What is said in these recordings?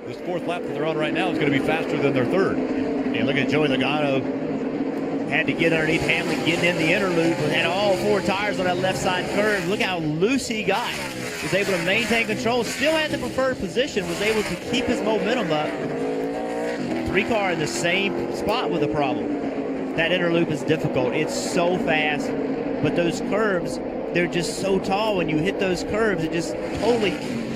This fourth lap that they're on right now is going to be faster than their third. And look at Joey Logano. Had to get underneath Hamlin, getting in the inner loop, and had all four tires on that left side curve. Look how loose he got. Was able to maintain control, still had the preferred position, was able to keep his momentum up. Three car in the same spot with a problem. That inner loop is difficult. It's so fast, but those curves, they're just so tall. When you hit those curves, it just totally,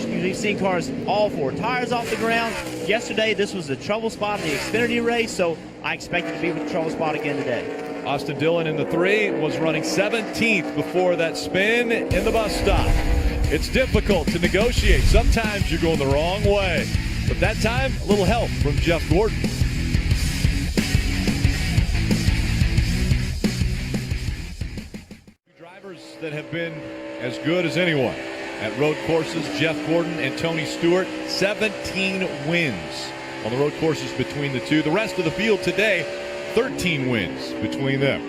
you've seen cars all four tires off the ground. Yesterday, this was the trouble spot in the Xfinity race, so I expect it to be with the trouble spot again today. Austin Dillon in the 3 was running 17th before that spin in the bus stop. It's difficult to negotiate. Sometimes you're going the wrong way. But that time, a little help from Jeff Gordon. Drivers that have been as good as anyone at road courses, Jeff Gordon and Tony Stewart, 17 wins on the road courses between the two. The rest of the field today, 13 wins between them.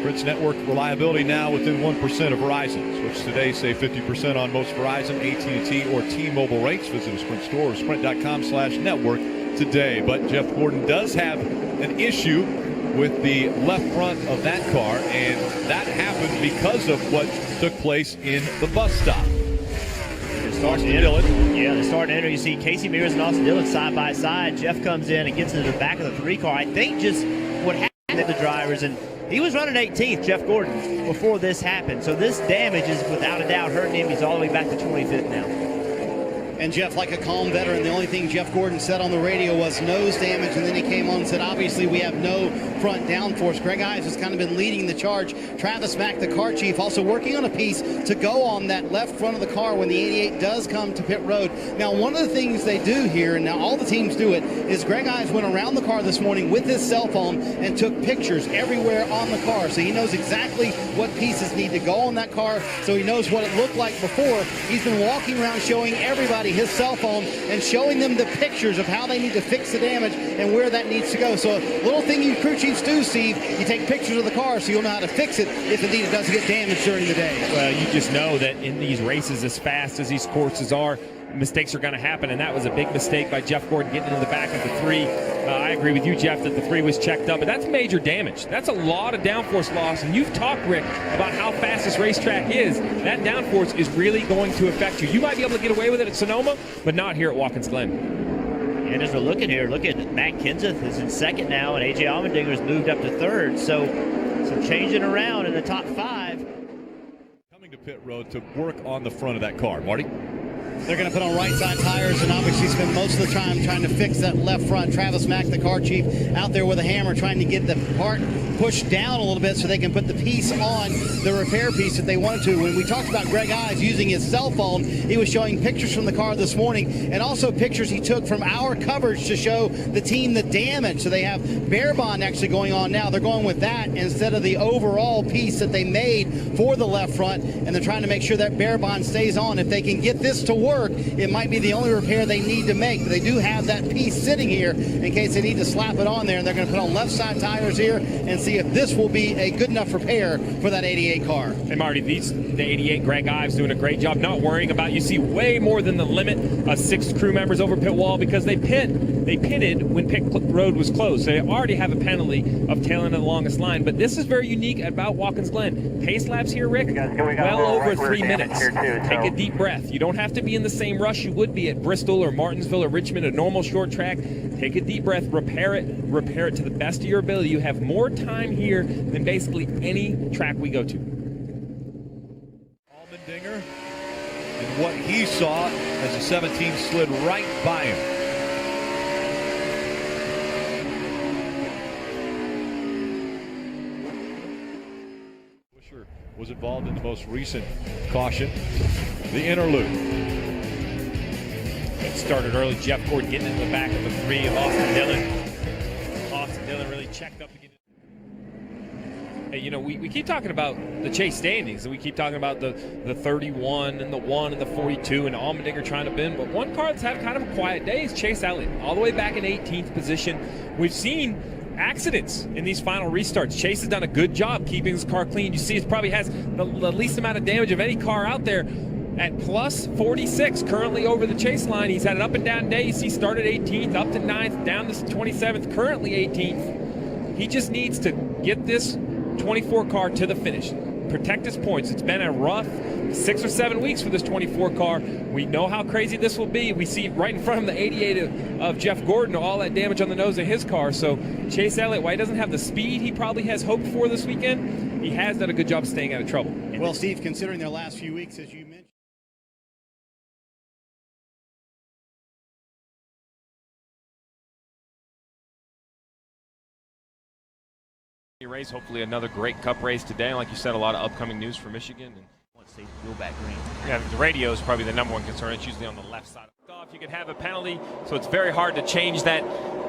Sprint's network reliability now within 1% of Verizon's, which today save 50% on most Verizon, AT&T, or T-Mobile rates. Visit a Sprint store or sprint.com/network today. But Jeff Gordon does have an issue with the left front of that car, and that happened because of what took place in the bus stop. Austin Dillon. Yeah, they're starting to enter. You see Casey Mears and Austin Dillon side by side. Jeff comes in and gets into the back of the 3 car. I think just what happened to the drivers, and he was running 18th, Jeff Gordon, before this happened. So this damage is without a doubt hurting him. He's all the way back to 25th now. And Jeff, like a calm veteran, the only thing Jeff Gordon said on the radio was nose damage, and then he came on and said, obviously we have no front downforce. Greg Ives has kind of been leading the charge. Travis Mack, the car chief, also working on a piece to go on that left front of the car when the 88 does come to pit road. Now, one of the things they do here, and now all the teams do it, is Greg Ives went around the car this morning with his cell phone and took pictures everywhere on the car. So he knows exactly what pieces need to go on that car, so he knows what it looked like before. He's been walking around showing everybody his cell phone and showing them the pictures of how they need to fix the damage and where that needs to go. So a little thing you crew chiefs do, Steve, you take pictures of the car so you'll know how to fix it if indeed it does get damaged during the day. Well, you just know that in these races, as fast as these courses are, mistakes are going to happen, and that was a big mistake by Jeff Gordon getting into the back of the 3. I agree with you, Jeff, that the 3 was checked up, but that's major damage. That's a lot of downforce loss, and you've talked, Rick, about how fast this racetrack is. That downforce is really going to affect you. You might be able to get away with it at Sonoma, but not here at Watkins Glen. And as we're looking here, look at Matt Kenseth is in second now, and A.J. Allmendinger's moved up to third, so some changing around in the top 5. Coming to pit road to work on the front of that car. Marty? They're going to put on right side tires and obviously spend most of the time trying to fix that left front. Travis Mack, the car chief, out there with a hammer trying to get the part pushed down a little bit so they can put the piece on the repair piece that they wanted to. When we talked about Greg Ives using his cell phone, he was showing pictures from the car this morning and also pictures he took from our coverage to show the team the damage. So they have bare bond actually going on now. They're going with that instead of the overall piece that they made for the left front, and they're trying to make sure that bare bond stays on. If they can get this to work, it might be the only repair they need to make. But they do have that piece sitting here in case they need to slap it on there, and they're going to put on left side tires here and see if this will be a good enough repair for that 88 car. And Marty, the 88, Greg Ives doing a great job, not worrying about, you see way more than the limit, 6 crew members over pit wall, because they pitted when pit road was closed. So they already have a penalty of tailing the longest line. But this is very unique about Watkins Glen. Pace laps here, Rick, well over 3 minutes. Take a deep breath. You don't have to be in the same rush you would be at Bristol or Martinsville or Richmond, a normal short track. Take a deep breath, repair it to the best of your ability. You have more time here than basically any track we go to. Allmendinger, and what he saw as the 17 slid right by him. Busher was involved in the most recent caution, the inner loop. It started early. Jeff Gordon getting into the back of the 3 of Austin Dillon. Austin Dillon really checked up to get in. Hey, you know, we keep talking about the chase standings, and we keep talking about the 31 and the 1 and the 42 and Allmendinger trying to bend. But one car that's had kind of a quiet day is Chase Elliott, all the way back in 18th position. We've seen accidents in these final restarts. Chase has done a good job keeping his car clean. You see, it probably has the least amount of damage of any car out there. at plus 46 currently over the chase line. He's had an up and down day. You see, started 18th, up to 9th, down to 27th, currently 18th. He just needs to get this 24 car to the finish, protect his points. It's been a rough 6 or 7 weeks for this 24 car. We know how crazy this will be. We see right in front of the 88 of Jeff Gordon, all that damage on the nose of his car. So Chase Elliott, while he doesn't have the speed he probably has hoped for this weekend, he has done a good job staying out of trouble. Well, Steve, considering their last few weeks, as you mentioned, race, hopefully another great Cup race today. And like you said, a lot of upcoming news for Michigan. And Once they go back green. yeah, the radio is probably the number one concern. It's usually on the left side. You could have a penalty, so it's very hard to change that,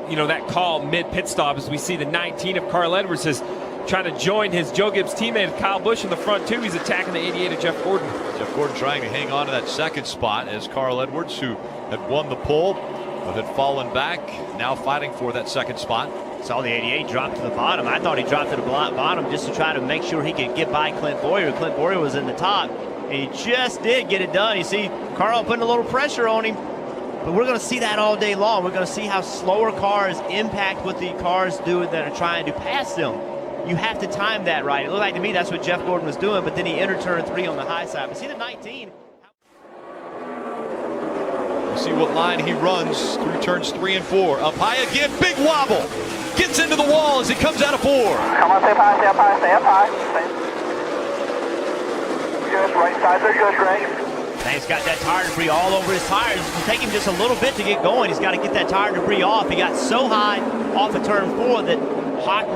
that call mid pit stop. As we see the 19 of Carl Edwards is trying to join his Joe Gibbs teammate Kyle Busch in the front two. He's attacking the 88 of Jeff Gordon. Jeff Gordon trying to hang on to that second spot as Carl Edwards, who had won the pole but had fallen back, now fighting for that second spot. Saw the 88 drop to the bottom. I thought he dropped to the bottom just to try to make sure he could get by Clint Boyer. Clint Boyer was in the top, and he just did get it done. You see Carl putting a little pressure on him, but we're going to see that all day long. We're going to see how slower cars impact what the cars do that are trying to pass them. You have to time that right. It looked like to me that's what Jeff Gordon was doing, but then he entered turn 3 on the high side. But see the 19. We'll see what line he runs through turns 3 and 4. Up high again, big wobble. Gets into the wall as he comes out of 4. Come on, stay up high, stay up high, stay up high. Good, right sides are good, Greg. And he's got that tire debris all over his tires. It'll take him just a little bit to get going. He's got to get that tire debris off. He got so high off of turn 4 that hot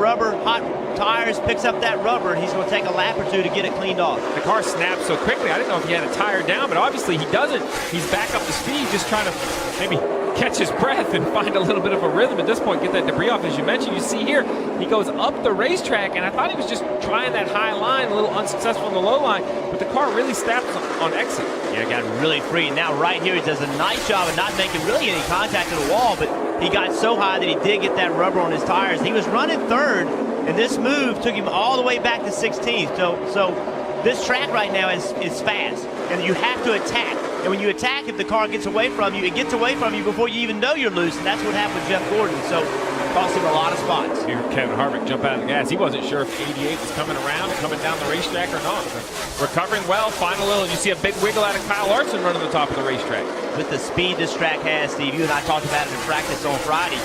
tires picks up that rubber, and he's going to take a lap or two to get it cleaned off. The car snapped so quickly. I didn't know if he had a tire down, but obviously he doesn't. He's back up to speed, just trying to maybe catch his breath and find a little bit of a rhythm at this point, get that debris off. As you mentioned, you see here, he goes up the racetrack, and I thought he was just trying that high line, a little unsuccessful on the low line, but the car really snaps on exit. Yeah, got really free. Now right here, he does a nice job of not making really any contact with the wall, but he got so high that he did get that rubber on his tires. He was running third, and this move took him all the way back to 16th. So this track right now is fast, and you have to attack. And when you attack, if the car gets away from you, it gets away from you before you even know you're loose, and that's what happened with Jeff Gordon. So it cost him a lot of spots. Here, Kevin Harvick jump out of the gas. He wasn't sure if 88 was coming around and coming down the racetrack or not. But recovering well, final little. You see a big wiggle out of Kyle Larson running the top of the racetrack. With the speed this track has, Steve, you and I talked about it in practice on Friday.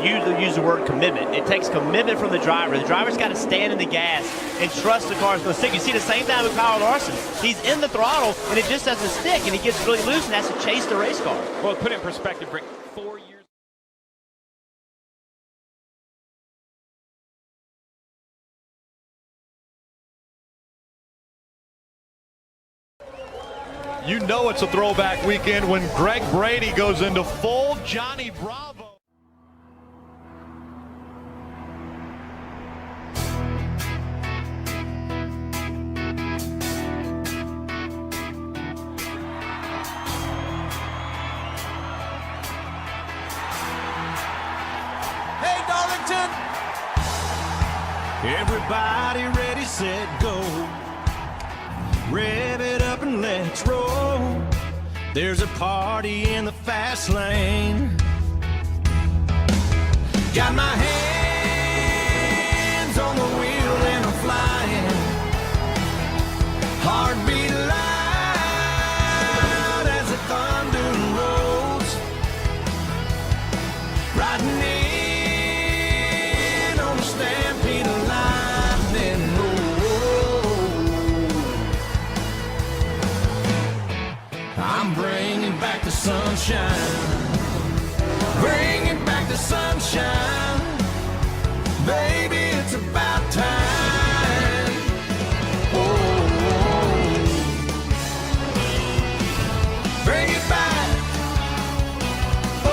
You use the word commitment. It takes commitment from the driver. The driver's got to stand in the gas and trust the car's going to stick. You see the same thing with Kyle Larson. He's in the throttle, and it just doesn't stick, and he gets really loose and has to chase the race car. Well, put it in perspective, Rick, 4 years. You know it's a throwback weekend when Greg Brady goes into full Johnny Bravo. Everybody ready, set, go. Rev it up and let's roll. There's a party in the fast lane. Got my hands on the wheel and I'm flying. Heartbeat loud as the thunder rolls. Riding in on the stampede of lightning roll. I'm bringing back the sunshine. Bringing back the sunshine. Baby, it's about time. Oh, bring it back. Oh,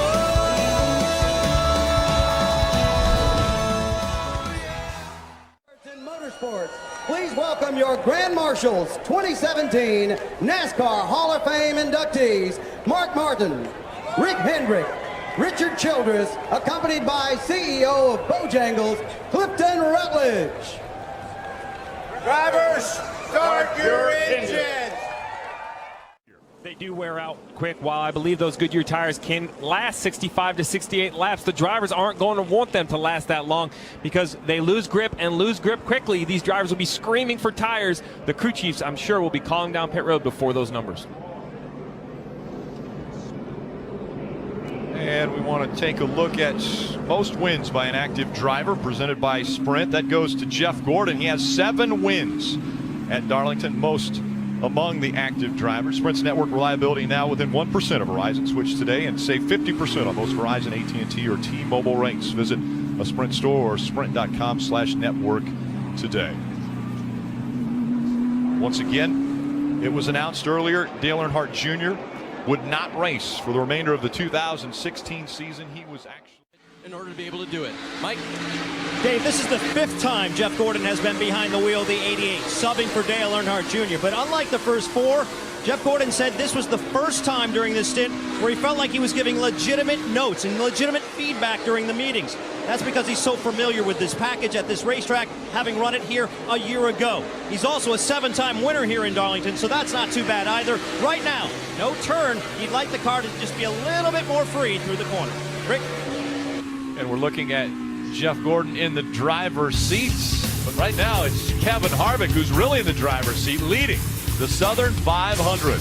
yeah. In motorsports, please welcome your Grand Marshals 2017 NASCAR Hall of Fame inductees, Mark Martin, Rick Hendrick, Richard Childress, accompanied by CEO of Bojangles, Clifton Rutledge. Drivers, start your engines. They do wear out quick. While I believe those Goodyear tires can last 65 to 68 laps, the drivers aren't going to want them to last that long because they lose grip and lose grip quickly. These drivers will be screaming for tires. The crew chiefs, I'm sure, will be calling down pit road before those numbers. And we want to take a look at most wins by an active driver presented by Sprint. That goes to Jeff Gordon. He has 7 wins at Darlington, most among the active drivers. Sprint's network reliability now within 1% of Verizon. Switch today and save 50% on most Verizon, AT&T, or T-Mobile rates. Visit a Sprint store or sprint.com/network today. Once again, it was announced earlier, Dale Earnhardt Jr. would not race for the remainder of the 2016 season. He was actually in order to be able to do it. Mike? Dave, this is the 5th time Jeff Gordon has been behind the wheel of the 88, subbing for Dale Earnhardt Jr. But unlike the first 4, Jeff Gordon said this was the first time during this stint where he felt like he was giving legitimate notes and legitimate feedback during the meetings. That's because he's so familiar with this package at this racetrack, having run it here a year ago. He's also a 7-time winner here in Darlington, so that's not too bad either. Right now, no turn. He'd like the car to just be a little bit more free through the corner. Rick? And we're looking at Jeff Gordon in the driver's seats. But right now it's Kevin Harvick who's really in the driver's seat, leading the Southern 500.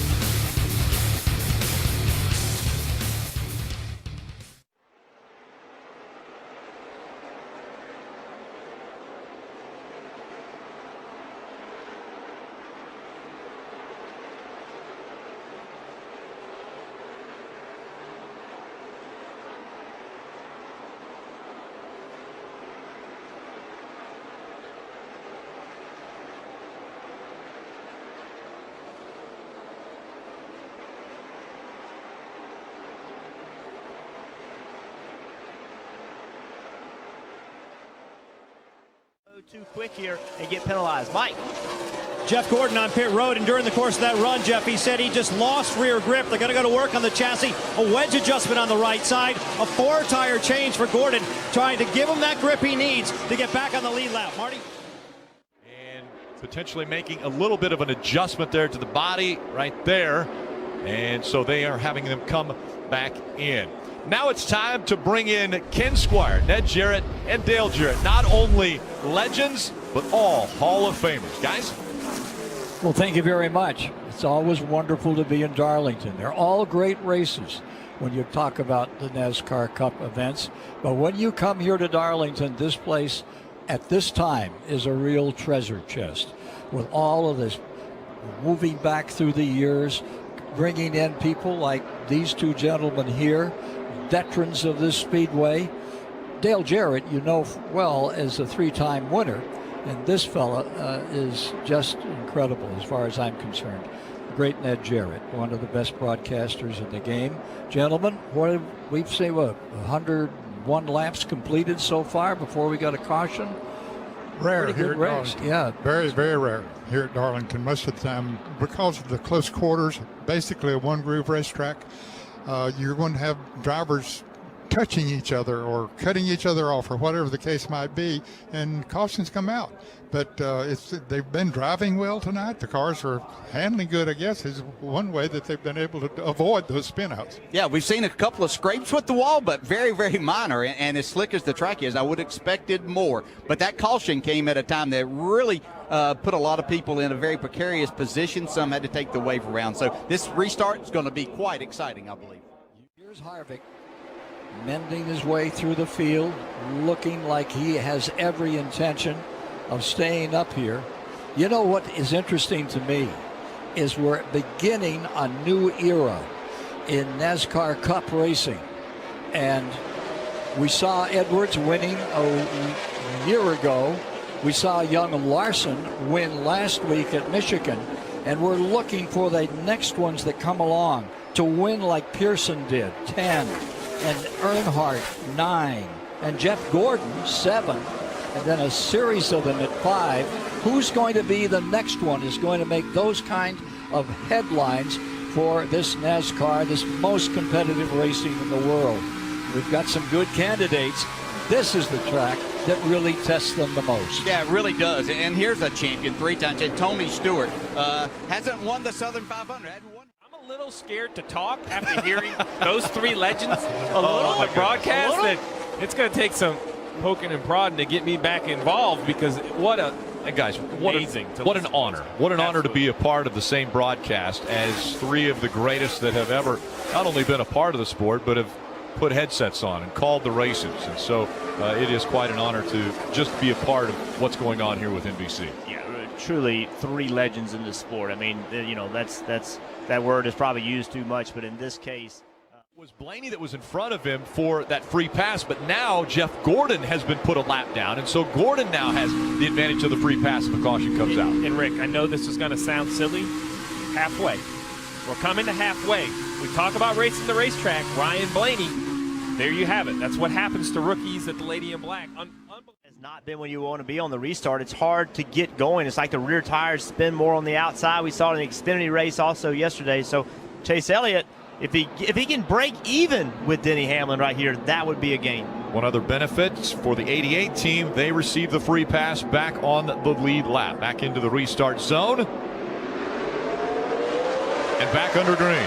Too quick here and get penalized. Mike? Jeff Gordon on pit road, and during the course of that run, Jeff, he said he just lost rear grip. They're going to go to work on the chassis, a wedge adjustment on the right side, a 4-tire change for Gordon, trying to give him that grip he needs to get back on the lead lap. Marty? And potentially making a little bit of an adjustment there to the body right there. And so they are having them come back in. Now it's time to bring in Ken Squire, Ned Jarrett, and Dale Jarrett. Not only legends, but all Hall of Famers. Guys? Well, thank you very much. It's always wonderful to be in Darlington. They're all great races when you talk about the NASCAR Cup events. But when you come here to Darlington, this place at this time is a real treasure chest. With all of this moving back through the years, bringing in people like these 2 gentlemen here, veterans of this speedway. Dale Jarrett, you know well, as a 3-time winner, and this fella is just incredible as far as I'm concerned. Great Ned Jarrett, one of the best broadcasters in the game. Gentlemen, what have we say? What, 101 laps completed so far before we got a caution? Rare Pretty here good at race. Darlington. Yeah, Very, very rare here at Darlington. Most of the time, because of the close quarters, basically a one-groove racetrack, you're going to have drivers touching each other or cutting each other off or whatever the case might be, and cautions come out. But they've been driving well tonight. The cars are handling good, I guess, is one way that they've been able to avoid those spinouts. Yeah, we've seen a couple of scrapes with the wall, but very, very minor. And as slick as the track is, I would have expected more. But that caution came at a time that really put a lot of people in a very precarious position. Some had to take the wave around. So this restart is going to be quite exciting, I believe. here's Harvick mending his way through the field, looking like he has every intention of staying up here. You know what is interesting to me is we're beginning a new era in NASCAR Cup racing. And we saw Edwards winning a year ago. We saw young Larson win last week at Michigan. And we're looking for the next ones that come along to win like Pearson did, 10. And Earnhardt, 9. And Jeff Gordon, 7. And then a series of them at 5. Who's going to be the next one is going to make those kind of headlines for this NASCAR, this most competitive racing in the world. We've got some good candidates. This is the track that really tests them the most. Yeah, it really does. And here's a champion, 3 times. And Tony Stewart hasn't won the Southern 500. Hadn't won. I'm a a little scared to talk after hearing those three legends on the broadcast that it's going to take some poking and prodding to get me back involved, because what an honor. What an honor to be a part of the same broadcast as three of the greatest that have ever not only been a part of the sport, but have put headsets on and called the races. And so it is quite an honor to just be a part of what's going on here with NBC. Yeah, truly three legends in the sport. I mean, you know, that word is probably used too much, but in this case, It was Blaney that was in front of him for that free pass, but now Jeff Gordon has been put a lap down, and so Gordon now has the advantage of the free pass if the caution comes out. And Rick, I know this is going to sound silly. Halfway. We're coming to halfway. We talk about racing the racetrack. Ryan Blaney, there you have it. That's what happens to rookies at the Lady in Black. Has not been when you want to be on the restart. It's hard to get going. It's like the rear tires spin more on the outside. We saw it in the Xfinity race also yesterday. So Chase Elliott, if he can break even with Denny Hamlin right here, that would be a gain. One other benefit for the 88 team, they received the free pass back on the lead lap, back into the restart zone, and back under green.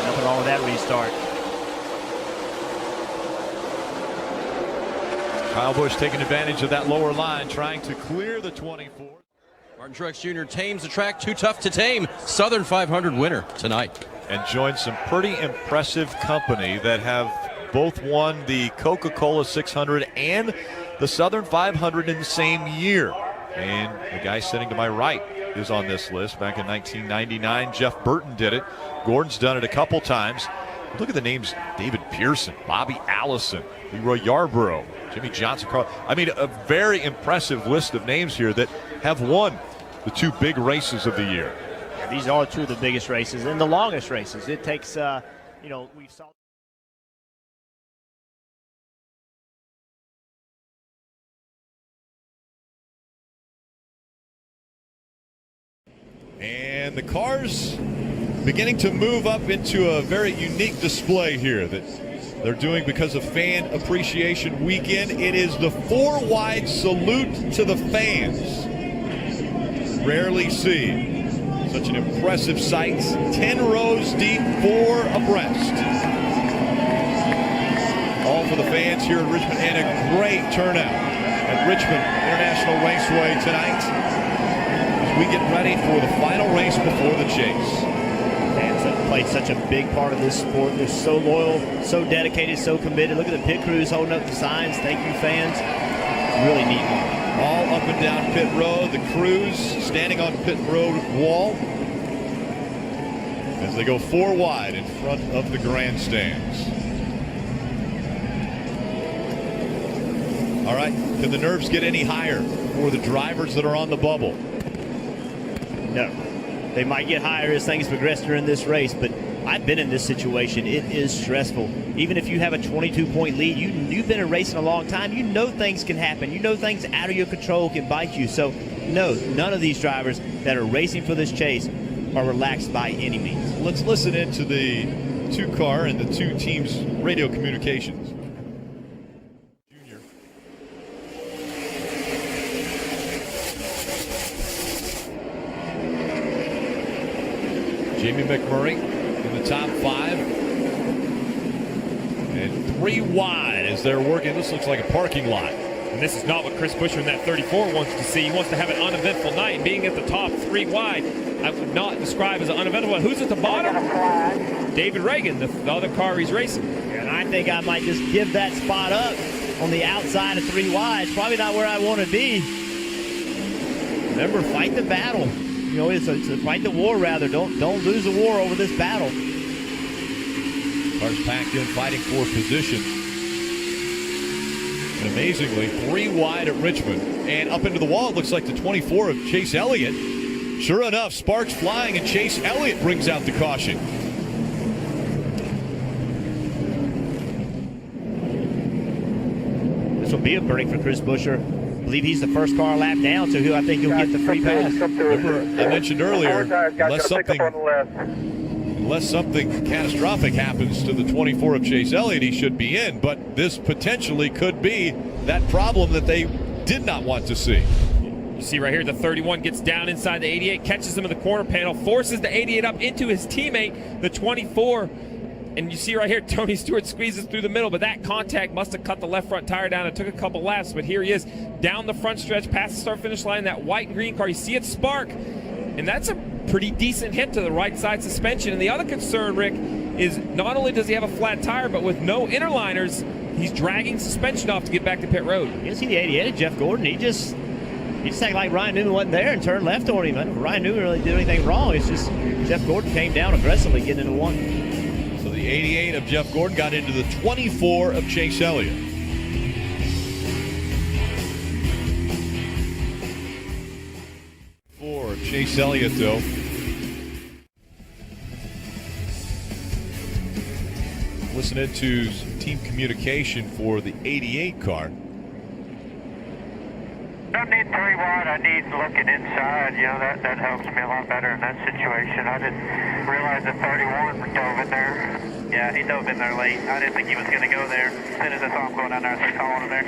Nothing wrong with that restart. Kyle Busch taking advantage of that lower line, trying to clear the 24. Martin Truex Jr. tames the track. Too tough to tame. Southern 500 winner tonight. And joined some pretty impressive company that have both won the Coca-Cola 600 and the Southern 500 in the same year. And the guy sitting to my right is on this list. Back in 1999, Jeff Burton did it. Gordon's done it a couple times. Look at the names: David Pearson, Bobby Allison, Leroy Yarborough, Jimmy Johnson, Carl. I mean, a very impressive list of names here that have won the two big races of the year. Yeah, these are two of the biggest races and the longest races. It takes, you know, we saw. And the cars beginning to move up into a very unique display here that they're doing because of Fan Appreciation Weekend. It is the 4-wide salute to the fans. Rarely see such an impressive sight. 10 rows deep, 4 abreast. All for the fans here in Richmond, and a great turnout at Richmond International Raceway tonight as we get ready for the final race before the chase. Fans have played such a big part of this sport. They're so loyal, so dedicated, so committed. Look at the pit crews holding up the signs. Thank you, fans. Really neat one. All up and down pit road. The crews standing on pit road wall as they go 4 wide in front of the grandstands. All right, can the nerves get any higher for the drivers that are on the bubble? No. They might get higher as things progress during this race, but I've been in this situation. It is stressful. Even if you have a 22-point lead, you've been in racing a long time. You know things can happen. You know things out of your control can bite you. So, no, none of these drivers that are racing for this chase are relaxed by any means. Let's listen into the 2-car and the 2 teams' radio communications. Jamie McMurray in the top 5. And 3 wide as they're working. This looks like a parking lot. And this is not what Chris Buescher in that 34 wants to see. He wants to have an uneventful night. And being at the top 3 wide, I would not describe as an uneventful. Who's at the bottom? David Reagan, the other car he's racing. And I think I might just give that spot up on the outside of 3 wide. It's probably not where I want to be. Remember, fight the battle. You know, it's a fight the war, rather. Don't lose the war over this battle. Cars packed in, fighting for position. And amazingly, 3 wide at Richmond. And up into the wall, it looks like the 24 of Chase Elliott. Sure enough, sparks flying, and Chase Elliott brings out the caution. This will be a verdict for Chris Buescher. I believe he's the first car lap down, so I think he'll get the free pass. Remember, I mentioned earlier, unless something catastrophic happens to the 24 of Chase Elliott, he should be in. But this potentially could be that problem that they did not want to see. You see right here, the 31 gets down inside the 88, catches him in the corner panel, forces the 88 up into his teammate, the 24. And you see right here, Tony Stewart squeezes through the middle, but that contact must have cut the left front tire down. It took a couple laps, but here he is down the front stretch, past the start-finish line, that white and green car. You see it spark, and that's a pretty decent hit to the right side suspension. And the other concern, Rick, is not only does he have a flat tire, but with no interliners, he's dragging suspension off to get back to pit road. You see the 88 of Jeff Gordon, he just acted like Ryan Newman wasn't there and turned left on him. Ryan Newman really did anything wrong. It's just Jeff Gordon came down aggressively getting into one. So the 88 of Jeff Gordon got into the 24 of Chase Elliott. For Chase Elliott, though. Listening to team communication for the 88 car. I need 3 wide. I need looking inside. You know, that helps me a lot better in that situation. I didn't realize that 31 dove in there. Yeah, he dove in there late. I didn't think he was going to go there. As soon as I saw him going down there, I started calling him there.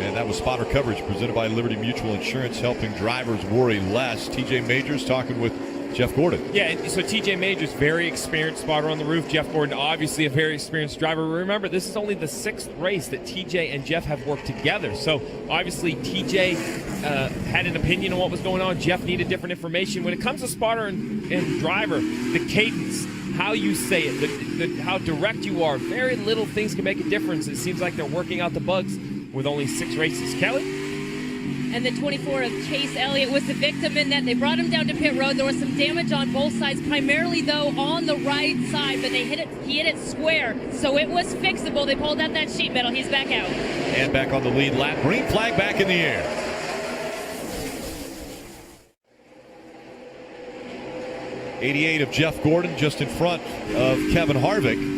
And that was spotter coverage presented by Liberty Mutual Insurance, helping drivers worry less. TJ Majors talking with Jeff Gordon. Yeah, and so TJ Majors, very experienced spotter on the roof. Jeff Gordon, obviously a very experienced driver. Remember, this is only the 6th race that TJ and Jeff have worked together. So obviously TJ had an opinion on what was going on. Jeff needed different information. When it comes to spotter and driver, the cadence, how you say it, how direct you are, very little things can make a difference. It seems like they're working out the bugs with only 6 races. Kelly? And the 24 of Chase Elliott was the victim in that they brought him down to pit road. There was some damage on both sides, primarily though on the right side, but he hit it square, so it was fixable. They pulled out that sheet metal. He's back out. And back on the lead lap. Green flag back in the air. '88 of Jeff Gordon just in front of Kevin Harvick.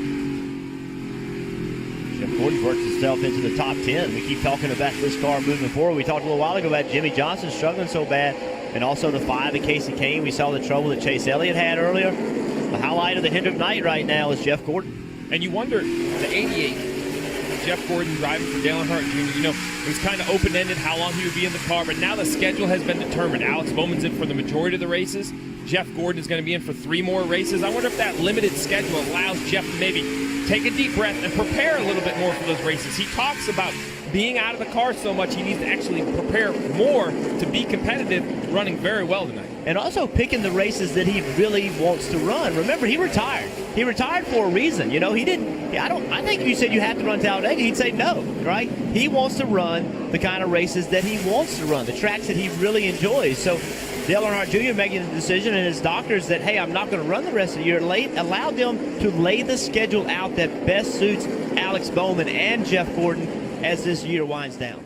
Jeff Gordon's worked himself into the top 10. We keep talking about this car moving forward. We talked a little while ago about Jimmy Johnson struggling so bad, and also the 5 of Casey Kane. We saw the trouble that Chase Elliott had earlier. The highlight of the Hendrick night right now is Jeff Gordon. And you wonder, the 88, Jeff Gordon driving for Dale Earnhardt Jr., you know, it was kind of open-ended how long he would be in the car, but now the schedule has been determined. Alex Bowman's in for the majority of the races. Jeff Gordon is going to be in for 3 more races. I wonder if that limited schedule allows Jeff to maybe take a deep breath and prepare a little bit more for those races. He talks about being out of the car so much, he needs to actually prepare more to be competitive, running very well tonight. And also picking the races that he really wants to run. Remember, he retired. He retired for a reason. You know, he didn't. I think if you said you have to run Talladega, he'd say no, right? He wants to run the kind of races that he wants to run, the tracks that he really enjoys. So Dale Earnhardt Jr. making the decision, and his doctors that, hey, I'm not going to run the rest of the year, allowed them to lay the schedule out that best suits Alex Bowman and Jeff Gordon as this year winds down.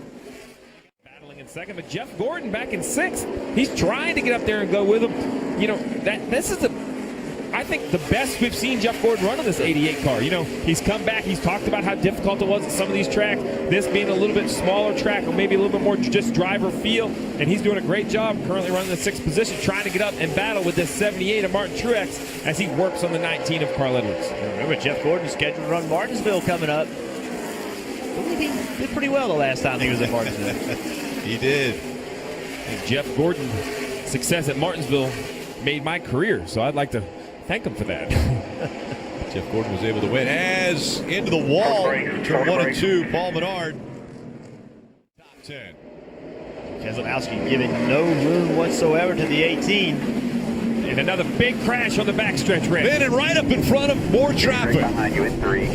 Battling in second, but Jeff Gordon back in 6th. He's trying to get up there and go with him. You know, this is I think the best we've seen Jeff Gordon run on this 88 car. You know, he's come back, he's talked about how difficult it was at some of these tracks, this being a little bit smaller track or maybe a little bit more just driver feel, and he's doing a great job currently running the 6th position, trying to get up and battle with this 78 of Martin Truex as he works on the 19 of Carl Edwards. Remember, Jeff Gordon's scheduled to run Martinsville coming up. I believe he did pretty well the last time he was at Martinsville. He did. And Jeff Gordon's success at Martinsville made my career, so I'd like to thank him for that. Jeff Gordon was able to win as into the wall. Turn 1 and 2, Paul Menard. Top 10. Keselowski giving no room whatsoever to the 18. And another big crash on the backstretch, Rick. And right up in front of more traffic. Behind you in 3.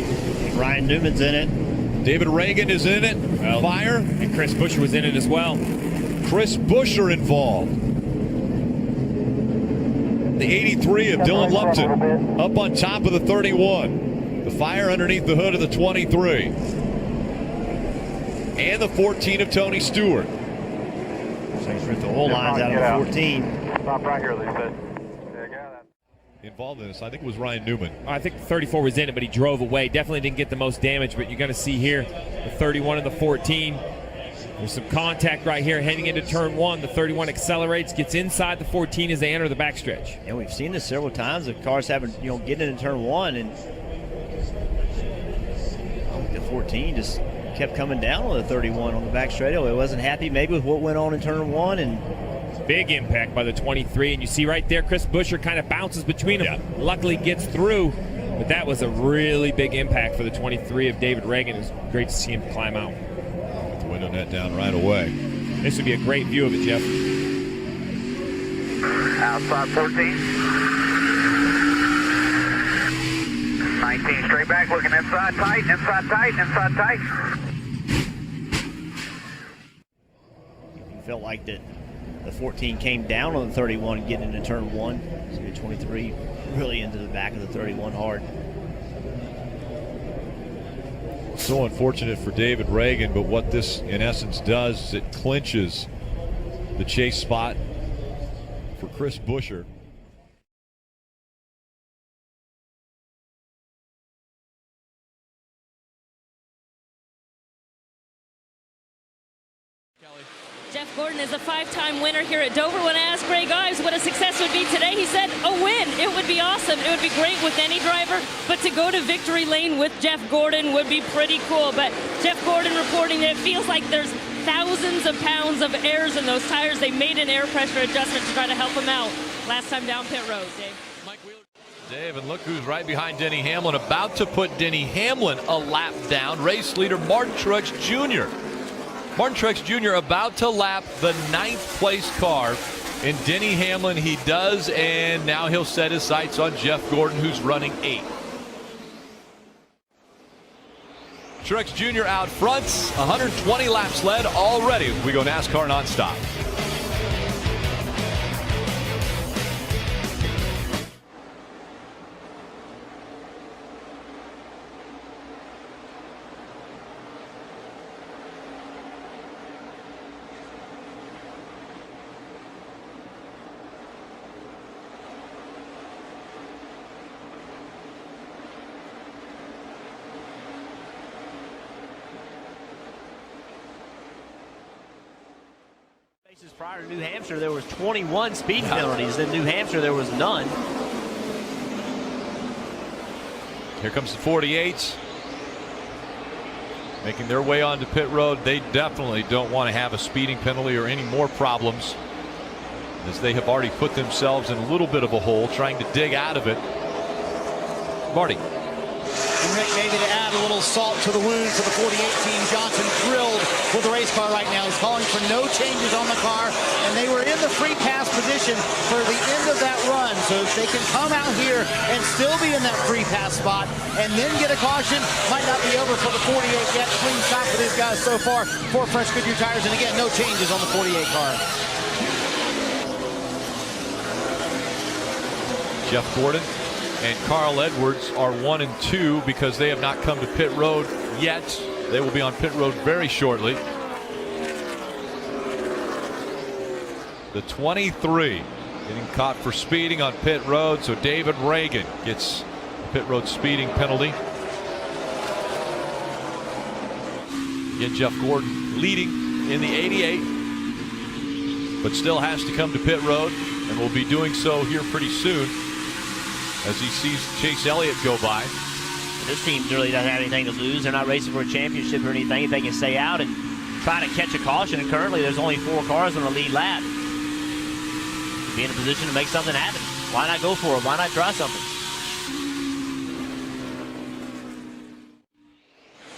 Ryan Newman's in it. David Reagan is in it. Well, Fire. And Chris Buescher was in it as well. Chris Buescher involved. The 83 of Dylan Lupton up on top of the 31. The Fire underneath the hood of the 23. And the 14 of Tony Stewart. So he's ripped the whole lines out of the 14. Stop right here, Lisa. Involved in this, I think it was Ryan Newman. I think the 34 was in it, but he drove away. Definitely didn't get the most damage, but you're going to see here the 31 and the 14. There's some contact right here heading into turn 1. The 31 accelerates, gets inside the 14 as they enter the backstretch. And we've seen this several times. The cars having, getting into turn 1, and the 14 just kept coming down on the 31 on the back straightaway. Wasn't happy maybe with what went on in turn 1, and big impact by the 23, and you see right there Chris Buescher kind of bounces between them. Yeah. Luckily gets through, but that was a really big impact for the 23 of David Reagan. It's great to see him climb out. With the window net down right away. This would be a great view of it, Jeff. Outside 14. 19 straight back, looking inside tight, inside tight, inside tight. Felt like that the 14 came down on the 31 getting into turn 1. So the 23 really into the back of the 31 hard. So unfortunate for David Reagan, but what this in essence does is it clinches the chase spot for Chris Buescher. Jeff Gordon is a 5-time winner here at Dover. When I asked Greg Ives what a success would be today, he said a win. It would be awesome. It would be great with any driver, but to go to victory lane with Jeff Gordon would be pretty cool. But Jeff Gordon reporting that it feels like there's thousands of pounds of airs in those tires. They made an air pressure adjustment to try to help him out last time down pit road. Dave, and look who's right behind Denny Hamlin, about to put Denny Hamlin a lap down. Race leader Martin Truex Jr. Martin Truex Jr. about to lap the 9th place car. And Denny Hamlin, he does, and now he'll set his sights on Jeff Gordon, who's running 8th. Truex Jr. out front, 120 laps led already. We go NASCAR nonstop. Prior to New Hampshire, there was 21 speed penalties. In New Hampshire, there was none. Here comes the 48s. Making their way onto pit road. They definitely don't want to have a speeding penalty or any more problems, as they have already put themselves in a little bit of a hole trying to dig out of it. Marty. And Rick, maybe to add a little salt to the wound for the 48 team, Johnson thrilled with the race car right now. He's calling for no changes on the car, and they were in the free pass position for the end of that run. So if they can come out here and still be in that free pass spot and then get a caution, might not be over for the 48 yet. Clean shot for these guys so far. 4 fresh Goodyear tires, and again, no changes on the 48 car. Jeff Gordon and Carl Edwards are 1 and 2 because they have not come to pit road yet. They will be on pit road very shortly. The 23 getting caught for speeding on pit road, so David Reagan gets a pit road speeding penalty. Again, Jeff Gordon leading in the 88, but still has to come to pit road and will be doing so here pretty soon as he sees Chase Elliott go by. This team really doesn't have anything to lose. They're not racing for a championship or anything. If they can stay out and try to catch a caution, and currently there's only 4 cars on the lead lap, be in a position to make something happen. Why not go for it? Why not try something?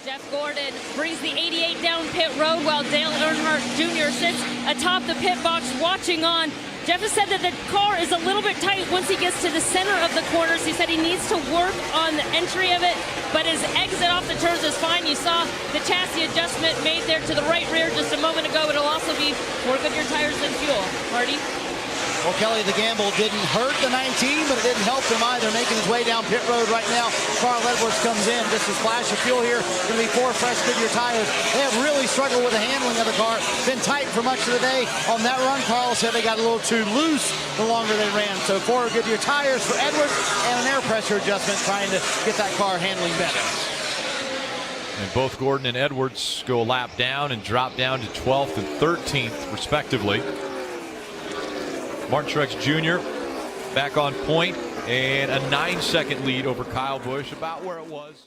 Jeff Gordon brings the 88 down pit road while Dale Earnhardt Jr. sits atop the pit box watching on. Jeff has said that the car is a little bit tight once he gets to the center of the corners. He said he needs to work on the entry of it, but his exit off the turns is fine. You saw the chassis adjustment made there to the right rear just a moment ago. It'll also be more Goodyear tires than fuel. Marty? Well, Kelly, the gamble didn't hurt the 19, but it didn't help him either. Making his way down pit road right now, Carl Edwards comes in. Just a splash of fuel here. Going to be 4 fresh Goodyear tires. They have really struggled with the handling of the car. Been tight for much of the day. On that run, Carl said they got a little too loose the longer they ran. So 4 Goodyear tires for Edwards and an air pressure adjustment trying to get that car handling better. And both Gordon and Edwards go a lap down and drop down to 12th and 13th, respectively. Martin Truex Jr. back on point, and a 9-second lead over Kyle Busch, about where it was.